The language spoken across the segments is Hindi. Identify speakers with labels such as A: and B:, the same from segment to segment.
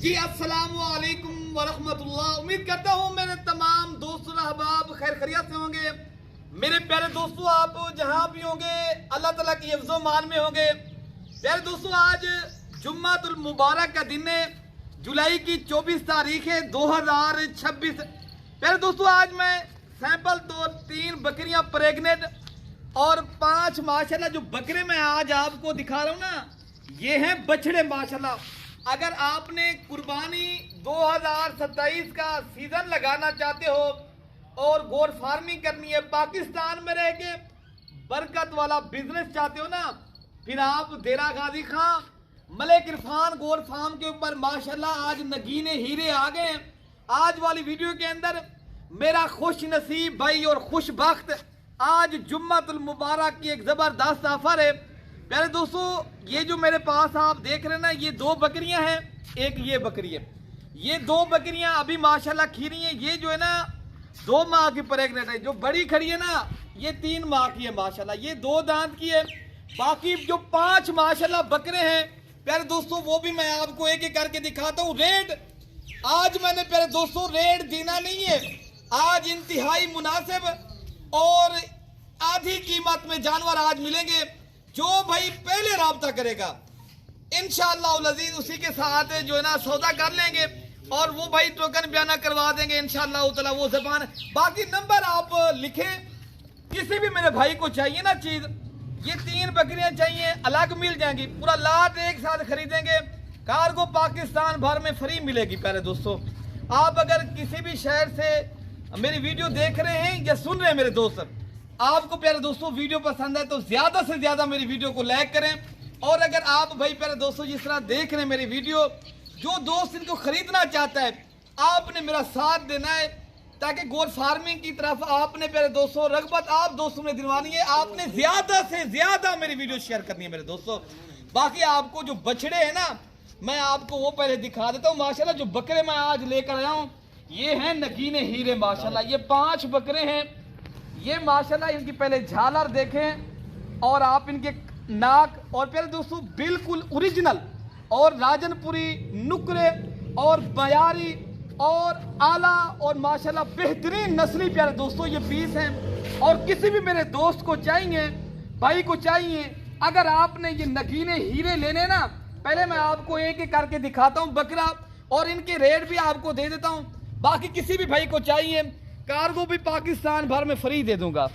A: जी अस्सलाम वालेकुम वरहमतुल्लाह। उम्मीद करता हूँ मेरे तमाम दोस्तों अहबाब खैर खैरियत से होंगे। मेरे प्यारे दोस्तों, आप जहाँ भी होंगे अल्लाह ताला की हिफ्ज़ो मान में होंगे। प्यारे दोस्तों, आज जुम्मातुल मुबारक का दिन है, जुलाई की 24 तारीख है 2026। प्यारे दोस्तों, आज मैं सैंपल तो 3 बकरियां प्रेग्नेंट और 5 माशाल्लाह जो बकरे मैं आज आपको दिखा रहा हूँ ना, ये हैं बछड़े माशाल्लाह। अगर आपने कुर्बानी 2027 का सीजन लगाना चाहते हो और गोर फार्मिंग करनी है, पाकिस्तान में रह के बरकत वाला बिजनेस चाहते हो ना, फिर आप देरा गाजी खां मलिक इरफान गोर फार्म के ऊपर माशाल्लाह आज नगीने हीरे आ गए। आज वाली वीडियो के अंदर मेरा खुश नसीब भाई और खुशबख्त आज जुम्मतुल मुबारक की एक जबरदस्त ऑफर है। प्यारे दोस्तों, ये जो मेरे पास आप देख रहे हैं ना, ये 2 बकरियां हैं, एक ये बकरी है। ये 2 बकरियां अभी माशाल्लाह खीरी हैं। ये जो है ना 2 माह की प्रेग्नेंट है। जो बड़ी खड़ी है ना, ये 3 माह की है माशाल्लाह, ये 2 दांत की है। बाकी जो 5 माशाल्लाह बकरे हैं प्यारे दोस्तों, वो भी मैं आपको एक एक करके दिखाता हूँ। रेट आज मैंने प्यारे दोस्तों रेट देना नहीं है, आज इंतहाई मुनासिब और आधी कीमत में जानवर आज मिलेंगे। जो भाई पहले राब्ता करेगा इंशाअल्लाह अज़ीज़ उसी के साथ जो है ना सौदा कर लेंगे और वो भाई टोकन बयाना करवा देंगे इंशाअल्लाह ताला। वो ज़बान बाकी नंबर आप लिखें। किसी भी मेरे भाई को चाहिए ना चीज़, ये 3 बकरियां चाहिए अलग मिल जाएंगी, पूरा लाट एक साथ खरीदेंगे, कार्गो पाकिस्तान भर में फ्री मिलेगी। प्यारे दोस्तों, आप अगर किसी भी शहर से मेरी वीडियो देख रहे हैं या सुन रहे हैं मेरे दोस्त, आपको प्यारे दोस्तों वीडियो पसंद है तो ज्यादा से ज्यादा मेरी वीडियो को लाइक करें। और अगर आप भाई प्यारे दोस्तों जिस तरह देख रहे हैं मेरी वीडियो, जो दोस्त इनको खरीदना चाहता है आपने मेरा साथ देना है, ताकि गोट फार्मिंग की तरफ आपने प्यारे दोस्तों रगबत आप दोस्तों ने दिलवानी है। आपने ज्यादा से ज्यादा मेरी वीडियो शेयर करनी है मेरे दोस्तों। बाकी आपको जो बछड़े हैं ना, मैं आपको वो पहले दिखा देता हूँ। माशाल्लाह जो बकरे मैं आज लेकर आया हूँ ये हैं नगीने हीरे माशाल्लाह। ये 5 बकरे हैं। ये माशाल्लाह इनकी पहले झालर देखें और आप इनके नाक और प्यारे दोस्तों बिल्कुल ओरिजिनल और राजनपुरी नुकरे और बयारी और आला और माशाल्लाह बेहतरीन नस्ली प्यारे दोस्तों ये पीस हैं। और किसी भी मेरे दोस्त को चाहिए, भाई को चाहिए, अगर आपने ये नगीने हीरे लेने ना, पहले मैं आपको एक एक करके दिखाता हूँ बकरा और इनके रेट भी आपको दे देता हूँ। बाकी किसी भी भाई को चाहिए कार्गो भी पाकिस्तान भर में फ्री दे दूंगा।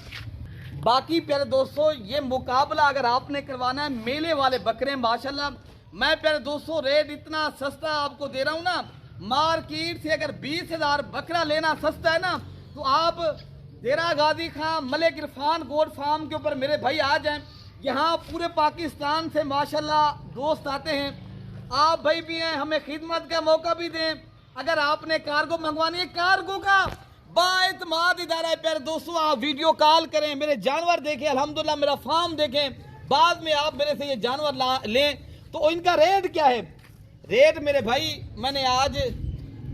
A: बाकी प्यारे दोस्तों ये मुकाबला अगर आपने करवाना है मेले वाले बकरे माशाल्लाह, मैं प्यारे दोस्तों रेट इतना सस्ता आपको दे रहा हूँ ना, मार्केट से अगर 20,000 बकरा लेना सस्ता है ना, तो आप देरा गाजी खां मलिक इरफान गोट फार्म के ऊपर मेरे भाई आ जाएं। यहाँ पूरे पाकिस्तान से माशाल्लाह दोस्त आते हैं, आप भाई भी हैं, हमें खिदमत का मौका भी दें। अगर आपने कार्गो मंगवानी है, कार्गो का बाएतमाद इदारा है प्यारे दोस्तों, आप वीडियो कॉल करें, मेरे जानवर देखें, अल्हम्दुलिल्लाह मेरा फार्म देखें, बाद में आप मेरे से ये जानवर लें। तो इनका रेट क्या है? रेट मेरे भाई मैंने आज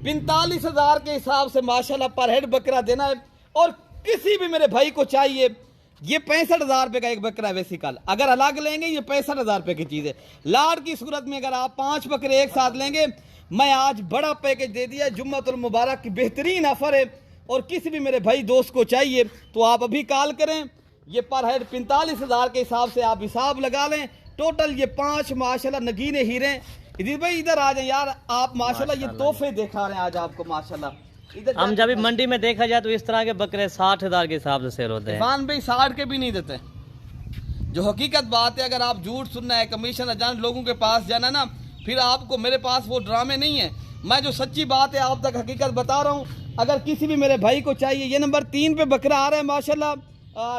A: 45,000 के हिसाब से माशाल्लाह पर हेड बकरा देना है। और किसी भी मेरे भाई को चाहिए, ये 65,000 रुपये का एक बकरा है वेसिकल, अगर अलग लेंगे ये 65,000 रुपये की चीज़ है। लाड की सूरत में अगर आप 5 बकरे एक साथ लेंगे, मैं आज बड़ा पैकेज दे दिया, जुम्मतुल मुबारक की बेहतरीन ऑफर है। और किसी भी मेरे भाई दोस्त को चाहिए तो आप अभी कॉल करें। ये पर हेड 45,000 के हिसाब से आप हिसाब लगा लें। टोटल ये 5 माशाल्लाह नगीने हीरे। इधर भाई इधर आ जाए यार आप, माशाल्लाह ये तोहफे दिखा रहे हैं आज आपको माशाल्लाह। इधर
B: हम जब मंडी में देखा जाए तो इस तरह के बकरे 60,000 के हिसाब से सेल होते हैं।
A: इरफान भाई 60 के भी नहीं देते। जो हकीकत बात है, अगर आप झूठ सुनना है, कमीशन अजान लोगों के पास जाना ना, फिर आपको मेरे पास वो ड्रामे नहीं है। मैं जो सच्ची बात है आप तक हकीकत बता रहा हूँ। अगर किसी भी मेरे भाई को चाहिए, ये नंबर 3 पे बकरा आ रहा है माशाल्लाह।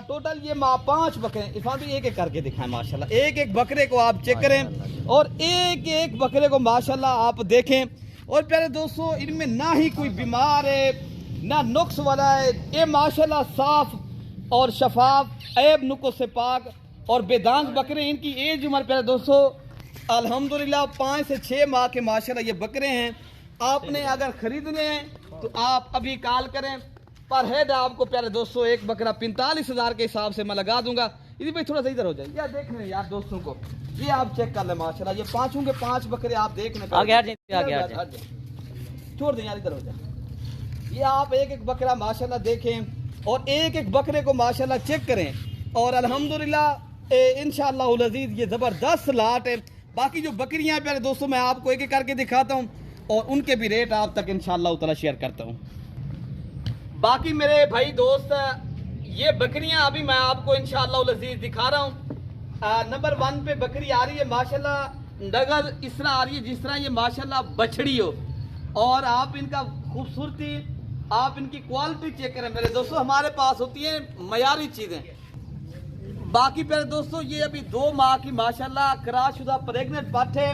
A: टोटल ये 5 बकरे, इरफान भी एक एक करके दिखाएं माशाल्लाह। एक एक बकरे को आप चेक करें और एक एक बकरे को माशाल्लाह आप देखें। और प्यारे दोस्तों इनमें ना ही कोई बीमार है ना नुक्स वाला है, ये माशाल्लाह साफ और शफाफ ऐब नुक्स से पाक और बेदांग बकरे। इनकी एज उम्र प्यारे दोस्तों अल्हम्दुलिल्लाह 5 से 6 माह के माशाल्लाह ये बकरे हैं। आपने अगर खरीदने हैं तो आप अभी कॉल करें। पर हेड आपको प्यारे दोस्तों एक बकरा 45,000 के हिसाब से मैं लगा दूंगा। इधर भाई थोड़ा सा इधर हो जाए यार, देख रहे हैं यार दोस्तों को, ये आप चेक कर ले माशाल्लाह, ये पांचों के पांच बकरे आप देख लें।
B: आगे हट जाइए, आगे हट जाइए।
A: छोड़ दें यार, इधर हो जाए। ये आप एक एक बकरा माशाल्लाह देखें और एक एक बकरे को माशाल्लाह चेक करें और अल्हम्दुलिल्लाह इंशाअल्लाह अज़ीज़ ये ज़बरदस्त लाट है। बाकी जो बकरियां प्यारे दोस्तों मैं आपको एक एक करके दिखाता हूँ और उनके भी रेट आप तक इंशाअल्लाह ताला शेयर करता हूँ। बाकी मेरे भाई दोस्त ये बकरियां अभी मैं आपको इंशाअल्लाह अज़ीज़ दिखा रहा हूँ। नंबर 1 पे बकरी आ रही है माशाल्लाह, नगर इस तरह आ रही है जिस तरह ये माशाल्लाह बछड़ी हो, और आप इनका खूबसूरती, आप इनकी क्वालिटी चेक करें मेरे दोस्तों, हमारे पास होती है मयारी चीज़ें। बाकी प्यारे दोस्तों ये अभी 2 माह की माशाल्लाह क्रॉसशुदा प्रेग्नेंट पट है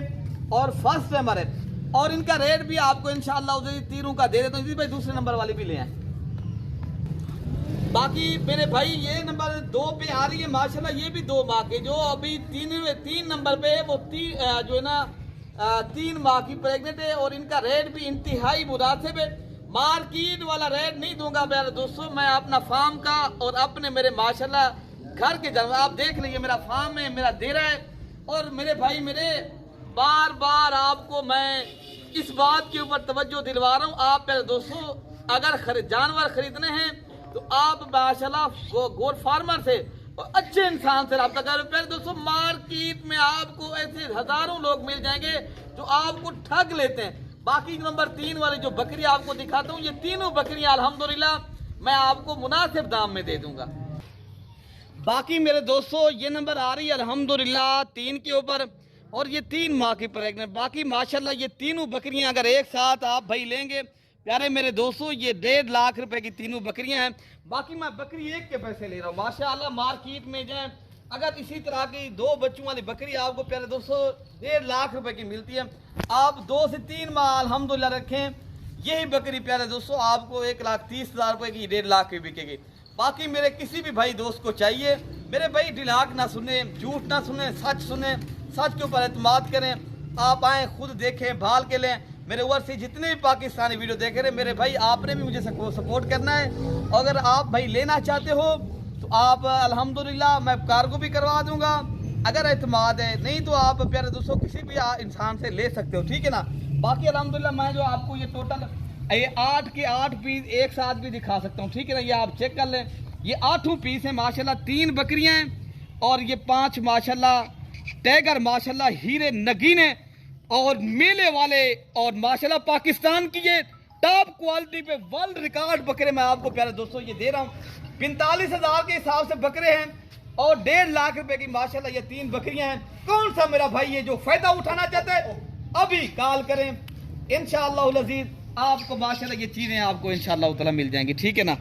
A: और फर्स्ट टाइमर है, और इनका रेट भी आपको इंशाअल्लाह तीनों का दे देता हूँ। भाई दूसरे नंबर वाली भी ले आए। बाकी मेरे भाई ये नंबर 2 पे आ रही है माशाल्लाह, ये भी 2 माह के, जो अभी 3 नंबर पे है वो जो है ना 3 माह की प्रेग्नेंट है, और इनका रेट भी इंतहाई मुनासिब है। मार्केट वाला रेट नहीं दूंगा मेरे दोस्तों, मैं अपना फार्म का और अपने मेरे माशाल्लाह घर के जानवर, आप देख लीजिए मेरा फार्म है, मेरा डेरा है। और मेरे भाई मेरे बार बार आपको मैं इस बात के ऊपर तवज्जो दिलवा रहा हूँ, आप मेरे दोस्तों अगर जानवर खरीदने हैं तो आप माशाल्लाह गोट फार्मर से और अच्छे इंसान से रब्ता करें। फिर दोस्तों मार्केट में आपको ऐसे हजारों लोग मिल जाएंगे जो आपको ठग लेते हैं। बाकी नंबर 3 वाली जो बकरी आपको दिखाता हूँ, ये तीनों बकरियां अल्हम्दुलिल्लाह मैं आपको मुनासिब दाम में दे दूंगा। बाकी मेरे दोस्तों ये नंबर आ रही है अल्हम्दुलिल्लाह 3 के ऊपर, और ये 3 माह की प्रेग्नेंट। बाकी माशाल्लाह ये तीनों बकरियां अगर एक साथ आप भाई लेंगे प्यारे मेरे दोस्तों, ये 1.5 लाख रुपए की तीनों बकरियां हैं। बाकी मैं बकरी एक के पैसे ले रहा हूँ माशाल्लाह। मार्केट में जाए अगर इसी तरह की 2 बच्चों वाली बकरी आपको प्यारे दोस्तों 1.5 लाख रुपए की मिलती है, आप 2 से 3 माह अल्हम्दुलिल्लाह रखें, यही बकरी प्यारे दोस्तों आपको 1,30,000 रुपए की 1.5 लाख की बिकेगी। बाकी मेरे किसी भी भाई दोस्त को चाहिए, मेरे भाई डिलाक ना सुने, झूठ ना सुने, सच सुने, सच के ऊपर एतमाद करें। आप आए खुद देखें, भाल के लें। मेरे ओर से जितने भी पाकिस्तानी वीडियो देख रहे हैं मेरे भाई, आपने भी मुझे सपोर्ट करना है। अगर आप भाई लेना चाहते हो तो आप अल्हम्दुलिल्लाह मैं कार्गो भी करवा दूंगा, अगर एतमाद है, नहीं तो आप प्यारे दोस्तों किसी भी इंसान से ले सकते हो, ठीक है ना। बाकी अल्हम्दुलिल्लाह मैं जो आपको ये टोटल ये 8 के 8 पीस एक साथ भी दिखा सकता हूँ, ठीक है ना। ये आप चेक कर लें, ये 8 पीस है माशाल्लाह, 3 बकरियां हैं और ये 5 माशाल्लाह टाइगर माशाल्लाह हीरे नगीने और मेले वाले, और माशाल्लाह पाकिस्तान की ये टॉप क्वालिटी पे वर्ल्ड रिकॉर्ड बकरे मैं आपको प्यारे दोस्तों ये दे रहा हूँ। 45,000 के हिसाब से बकरे हैं और 1.5 लाख रुपए की माशाल्लाह ये 3 बकरियां हैं। कौन सा मेरा भाई ये जो फायदा उठाना चाहता है अभी कॉल करें, इंशाअल्लाह अज़ीज़ आपको माशाल्लाह ये चीजें आपको इंशाअल्लाह ताला मिल जाएंगी, ठीक है ना।